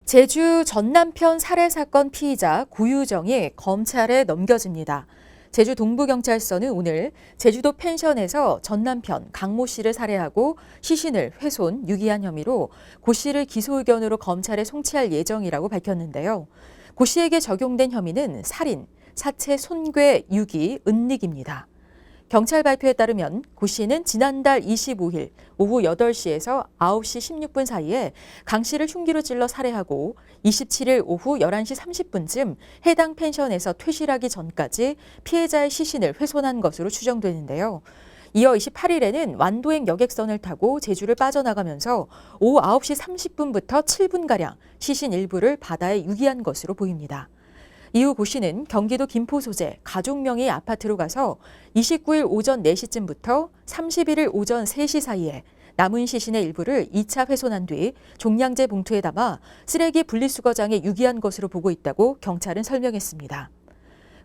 제주 전남편 살해 사건 피의자 고유정이 검찰에 넘겨집니다. 제주 동부경찰서는 오늘 제주도 펜션에서 전남편 강모 씨를 살해하고 시신을 훼손, 유기한 혐의로 고 씨를 기소 의견으로 검찰에 송치할 예정이라고 밝혔는데요. 고 씨에게 적용된 혐의는 살인, 사체 손괴, 유기, 은닉입니다. 경찰 발표에 따르면 고 씨는 지난달 25일 오후 8시에서 9시 16분 사이에 강 씨를 흉기로 찔러 살해하고 27일 오후 11시 30분쯤 해당 펜션에서 퇴실하기 전까지 피해자의 시신을 훼손한 것으로 추정되는데요. 이어 28일에는 완도행 여객선을 타고 제주를 빠져나가면서 오후 9시 30분부터 7분가량 시신 일부를 바다에 유기한 것으로 보입니다. 이후 고 씨는 경기도 김포 소재 가족 명의 아파트로 가서 29일 오전 4시쯤부터 31일 오전 3시 사이에 남은 시신의 일부를 2차 훼손한 뒤 종량제 봉투에 담아 쓰레기 분리수거장에 유기한 것으로 보고 있다고 경찰은 설명했습니다.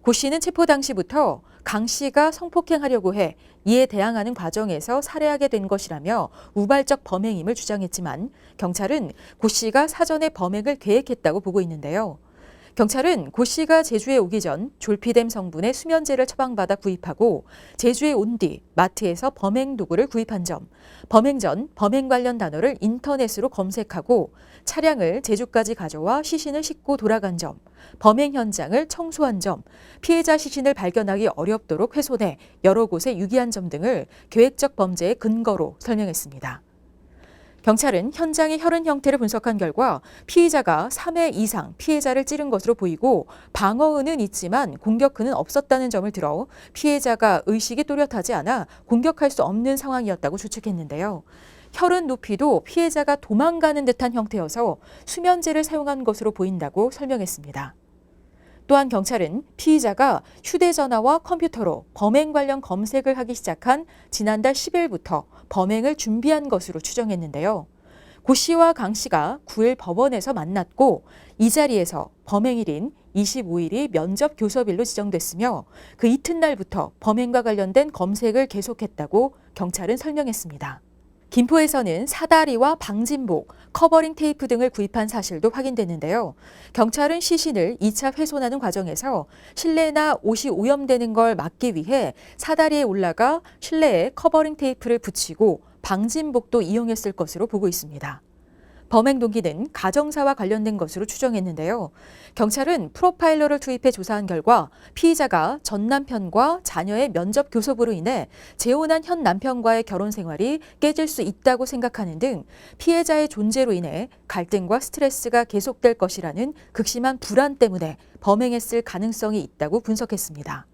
고 씨는 체포 당시부터 강 씨가 성폭행하려고 해 이에 대항하는 과정에서 살해하게 된 것이라며 우발적 범행임을 주장했지만 경찰은 고 씨가 사전에 범행을 계획했다고 보고 있는데요. 경찰은 고 씨가 제주에 오기 전 졸피뎀 성분의 수면제를 처방받아 구입하고 제주에 온 뒤 마트에서 범행 도구를 구입한 점, 범행 전 범행 관련 단어를 인터넷으로 검색하고 차량을 제주까지 가져와 시신을 싣고 돌아간 점, 범행 현장을 청소한 점, 피해자 시신을 발견하기 어렵도록 훼손해 여러 곳에 유기한 점 등을 계획적 범죄의 근거로 설명했습니다. 경찰은 현장의 혈흔 형태를 분석한 결과 피의자가 3회 이상 피해자를 찌른 것으로 보이고 방어은은 있지만 공격흔은 없었다는 점을 들어 피해자가 의식이 또렷하지 않아 공격할 수 없는 상황이었다고 추측했는데요. 혈흔 높이도 피해자가 도망가는 듯한 형태여서 수면제를 사용한 것으로 보인다고 설명했습니다. 또한 경찰은 피의자가 휴대전화와 컴퓨터로 범행 관련 검색을 하기 시작한 지난달 10일부터 범행을 준비한 것으로 추정했는데요. 고 씨와 강 씨가 9일 법원에서 만났고 이 자리에서 범행일인 25일이 면접 교섭일로 지정됐으며 그 이튿날부터 범행과 관련된 검색을 계속했다고 경찰은 설명했습니다. 김포에서는 사다리와 방진복, 커버링 테이프 등을 구입한 사실도 확인됐는데요. 경찰은 시신을 2차 훼손하는 과정에서 실내나 옷이 오염되는 걸 막기 위해 사다리에 올라가 실내에 커버링 테이프를 붙이고 방진복도 이용했을 것으로 보고 있습니다. 범행 동기는 가정사와 관련된 것으로 추정했는데요. 경찰은 프로파일러를 투입해 조사한 결과 피의자가 전 남편과 자녀의 면접 교섭으로 인해 재혼한 현 남편과의 결혼 생활이 깨질 수 있다고 생각하는 등 피해자의 존재로 인해 갈등과 스트레스가 계속될 것이라는 극심한 불안 때문에 범행했을 가능성이 있다고 분석했습니다.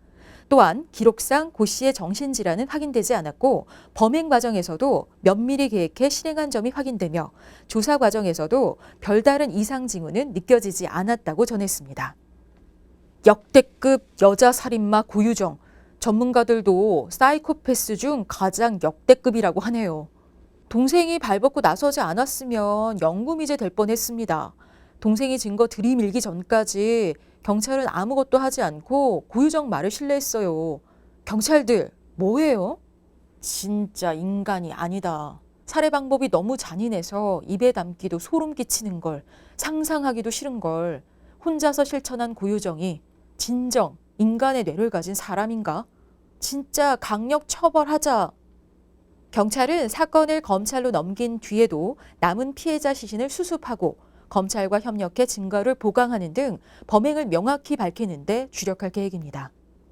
또한 기록상 고 씨의 정신질환은 확인되지 않았고 범행 과정에서도 면밀히 계획해 실행한 점이 확인되며 조사 과정에서도 별다른 이상 징후는 느껴지지 않았다고 전했습니다. 역대급 여자 살인마 고유정, 전문가들도 사이코패스 중 가장 역대급이라고 하네요. 동생이 발벗고 나서지 않았으면 영구미제 될 뻔했습니다. 동생이 증거 들이밀기 전까지 경찰은 아무것도 하지 않고 고유정 말을 신뢰했어요. 경찰들 뭐예요? 진짜 인간이 아니다. 살해 방법이 너무 잔인해서 입에 담기도 소름 끼치는 걸, 상상하기도 싫은 걸 혼자서 실천한 고유정이 진정 인간의 뇌를 가진 사람인가? 진짜 강력 처벌하자. 경찰은 사건을 검찰로 넘긴 뒤에도 남은 피해자 시신을 수습하고 검찰과 협력해 증거를 보강하는 등 범행을 명확히 밝히는 데 주력할 계획입니다.